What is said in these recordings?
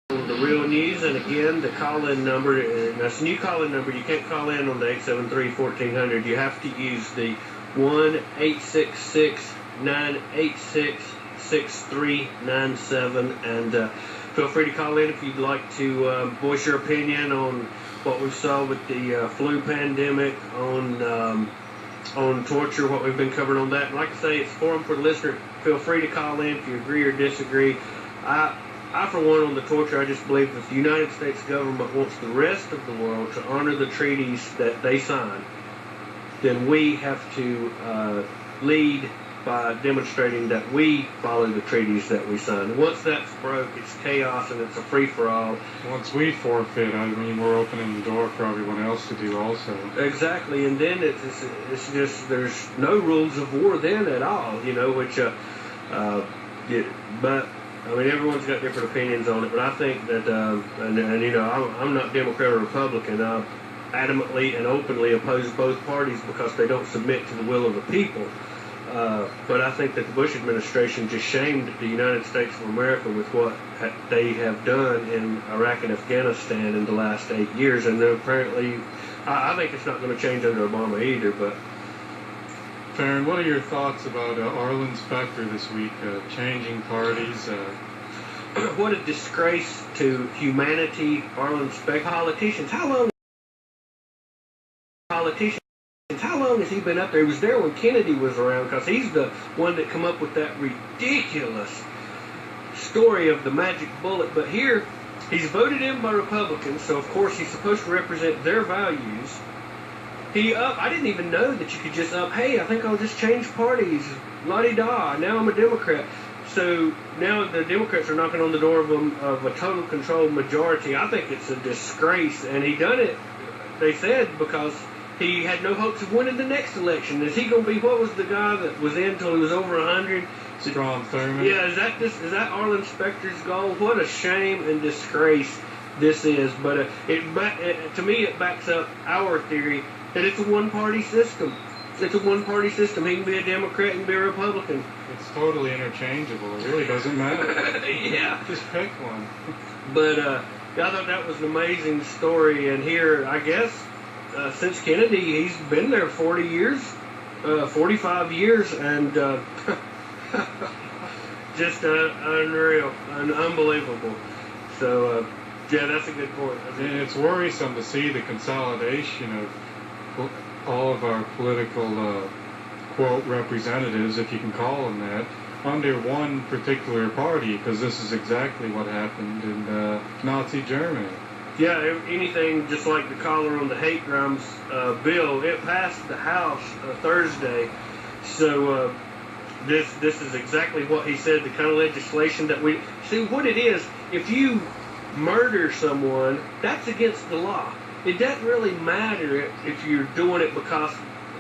The real news, and again, the call-in number, that's a new call-in number. You can't call in on the 873-1400. You have to use the 1-866-986-6397, and feel free to call in if you'd like to voice your opinion on what we saw with the flu pandemic, on torture, what we've been covering on that. And like I say, it's a forum for the listener. Feel free to call in if you agree or disagree. I, for one, on the torture, I just believe that the United States government wants the rest of the world to honor the treaties that they signed. Then we have to lead by demonstrating that we follow the treaties that we signed. Once that's broke, it's chaos and it's a free-for-all. Once we forfeit, I mean, we're opening the door for everyone else to do also. Exactly, and then it's just, there's no rules of war then at all, which, but I mean, everyone's got different opinions on it, but I think that, I'm not Democrat or Republican. I adamantly and openly oppose both parties because they don't submit to the will of the people. But I think that the Bush administration just shamed the United States of America with what they have done in Iraq and Afghanistan in the last 8 years. And apparently, I think it's not going to change under Obama either, but... Farron, what are your thoughts about Arlen Specter this week, changing parties? What a disgrace to humanity, Arlen Specter. Politicians, how long has he been up there? He was there when Kennedy was around, because he's the one that come up with that ridiculous story of the magic bullet. But here, he's voted in by Republicans, so of course he's supposed to represent their values. I didn't even know that you could just hey, I think I'll just change parties, la-di-da, now I'm a Democrat. So now the Democrats are knocking on the door of a total control majority. I think it's a disgrace, and he done it, they said, because he had no hopes of winning the next election. Is he going to be, what was the guy that was in until he was over 100? Strom Thurmond. Yeah, is that Arlen Specter's goal? What a shame and disgrace this is. But to me, it backs up our theory that it's a one-party system. It's a one-party system. He can be a Democrat and be a Republican. It's totally interchangeable. It really doesn't matter. Yeah. Just pick one. But I thought that was an amazing story. And here, I guess, since Kennedy, he's been there 40 years, 45 years, and just unreal and unbelievable. So, yeah, that's a good point. And it's worrisome to see the consolidation of all of our political, quote, representatives, if you can call them that, under one particular party, because this is exactly what happened in Nazi Germany. Yeah, anything just like the caller on the hate crimes bill, it passed the House Thursday. So this is exactly what he said, the kind of legislation that we... See, what it is, if you murder someone, that's against the law. It doesn't really matter if you're doing it because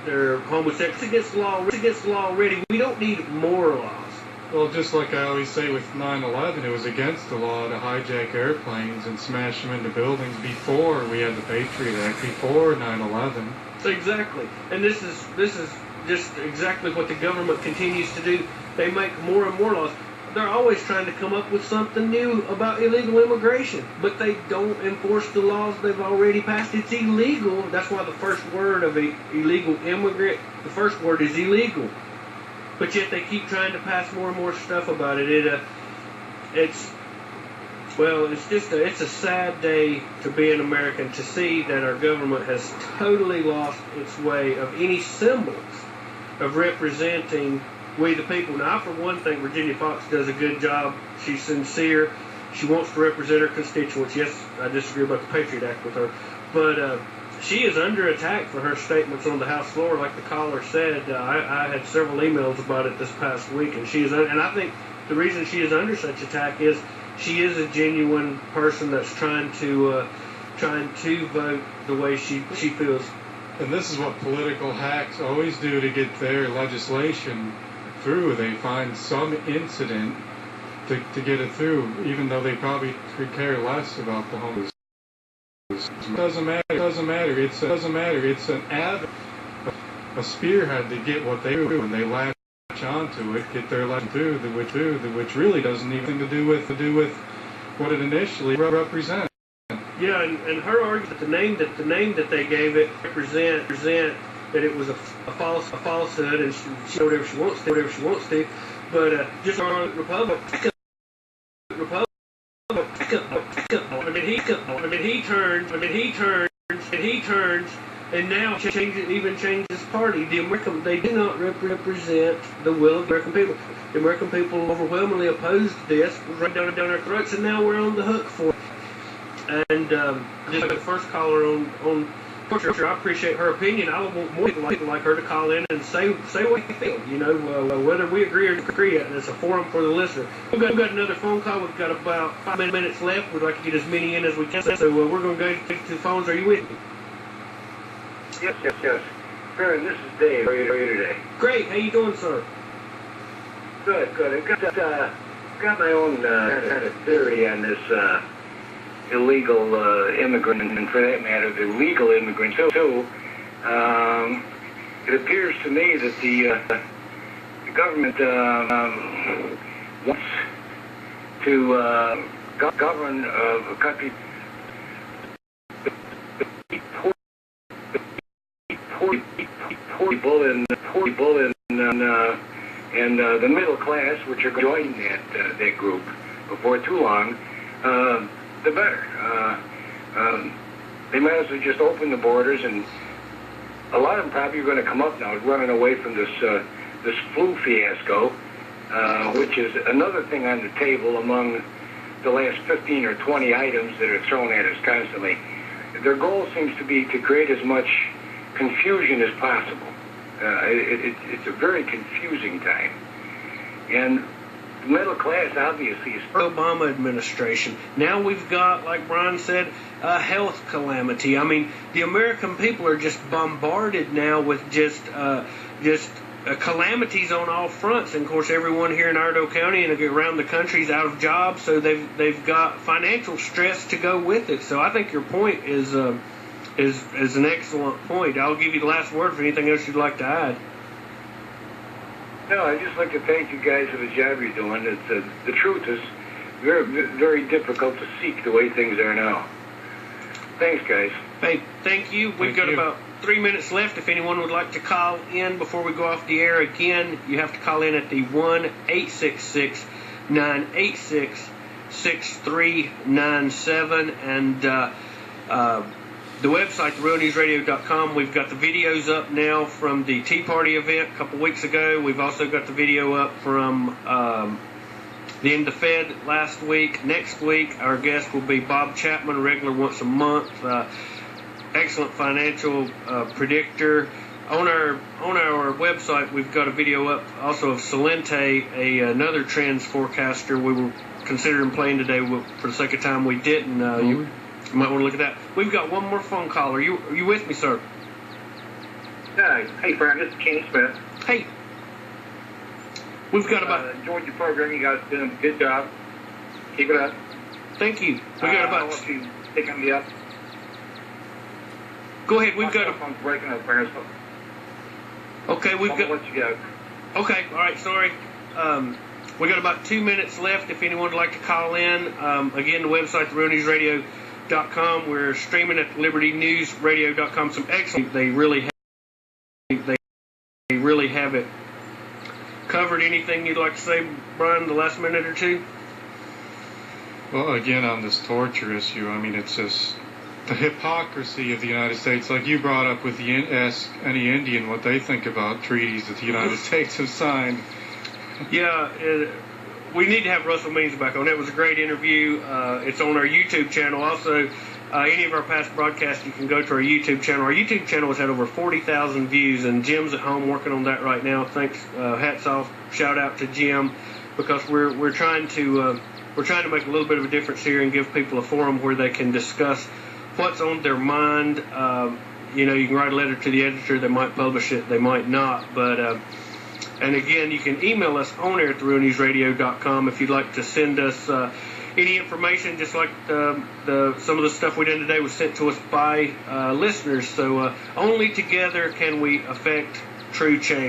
they're homosexual. It's against the law. It's against the law already. We don't need more laws. Well, just like I always say with 9/11, it was against the law to hijack airplanes and smash them into buildings before we had the Patriot Act, before 9/11. Exactly. And this is just exactly what the government continues to do. They make more and more laws. They're always trying to come up with something new about illegal immigration, but they don't enforce the laws they've already passed. It's illegal. That's why the first word of illegal immigrant, the first word is illegal. But yet they keep trying to pass more and more stuff about it. It's a sad day to be an American, to see that our government has totally lost its way of any semblance of representing we the people. Now, for one thing, Virginia Fox does a good job. She's sincere. She wants to represent her constituents. Yes, I disagree about the Patriot Act with her, but she is under attack for her statements on the House floor, like the caller said. I had several emails about it this past week, and and I think the reason she is under such attack is she is a genuine person that's trying to vote the way she feels. And this is what political hacks always do to get their legislation through. They find some incident to get it through, even though they probably could care less about the homeless. It doesn't matter. It's an a spearhead to get what they do, and they latch onto it, get their lesson through, which really doesn't even to do with what it initially represented. Yeah, and her argument that the name that they gave it represent that it was a falsehood, and she whatever she wants to, but just on Republic. He turns, and now changes party. They do not represent the will of the American people. The American people overwhelmingly opposed this, right down our throats, and now we're on the hook for it. And just like the first caller on torture, I appreciate her opinion. I want more people like her to call in and say what they feel. You know, whether we agree or disagree. It's a forum for the listener. We've got another phone call. We've got about 5 minutes left. We'd like to get as many in as we can. So we're going to go to the phones. Are you with me? Yes. Baron, this is Dave. How are you today? Great. How you doing, sir? Good. I've got my own kind of theory on this illegal immigrant, and for that matter, the legal immigrants too. It appears to me that the government wants to govern a country. Poor people and the middle class, which are joining that group before too long, the better. They might as well just open the borders, and a lot of them probably are going to come up now, running away from this flu fiasco, which is another thing on the table among the last 15 or 20 items that are thrown at us constantly. Their goal seems to be to create as much confusion as possible. It's a very confusing time. And the middle class obviously is... Obama administration. Now we've got, like Brian said, a health calamity. I mean, the American people are just bombarded now with just calamities on all fronts. And of course, everyone here in Iredell County and around the country is out of jobs, so they've got financial stress to go with it. So I think your point is an excellent point. I'll give you the last word for anything else you'd like to add. No, I'd just like to thank you guys for the job you're doing. The truth is very, very difficult to seek the way things are now. Thanks, guys. Hey, thank you. We've got about 3 minutes left. If anyone would like to call in before we go off the air again, you have to call in at the 1-866-986-6397 and the website, therealnewsradio.com. We've got the videos up now from the Tea Party event a couple weeks ago. We've also got the video up from the End of Fed last week. Next week, our guest will be Bob Chapman, regular once a month. Excellent financial predictor. On our website, we've got a video up also of Salente, another trends forecaster. We were considering playing today. For the sake of time, we didn't. You might want to look at that. We've got one more phone call. Are you with me, sir? Hey, Brian. This is Kenny Smith. Hey. We've got about... enjoyed your program. You guys are doing a good job. Keep it up. Thank you. We got about... I want you picking me up. Go ahead. We've got... I'm breaking up, Brian. Okay, we've got... I'll let you go. Okay. All right. Sorry. We got about 2 minutes left. If anyone would like to call in, again, the website, therealnewsradio.com. We're streaming at libertynewsradio.com. Some excellent. They really have it covered. Anything you'd like to say, Brian, the last minute or two? Well, again, on this torture issue, I mean, it's just the hypocrisy of the United States. Like you brought up with ask any Indian what they think about treaties that the United States have signed. Yeah, we need to have Russell Means back on. That was a great interview. It's on our YouTube channel. Also, any of our past broadcasts, you can go to our YouTube channel. Our YouTube channel has had over 40,000 views, and Jim's at home working on that right now. Thanks, hats off, shout out to Jim, because we're trying to make a little bit of a difference here and give people a forum where they can discuss what's on their mind. You can write a letter to the editor. They might publish it, they might not, but. And again, you can email us on air at therealnewsradio.com if you'd like to send us any information, just like some of the stuff we did today was sent to us by listeners. So only together can we affect true change.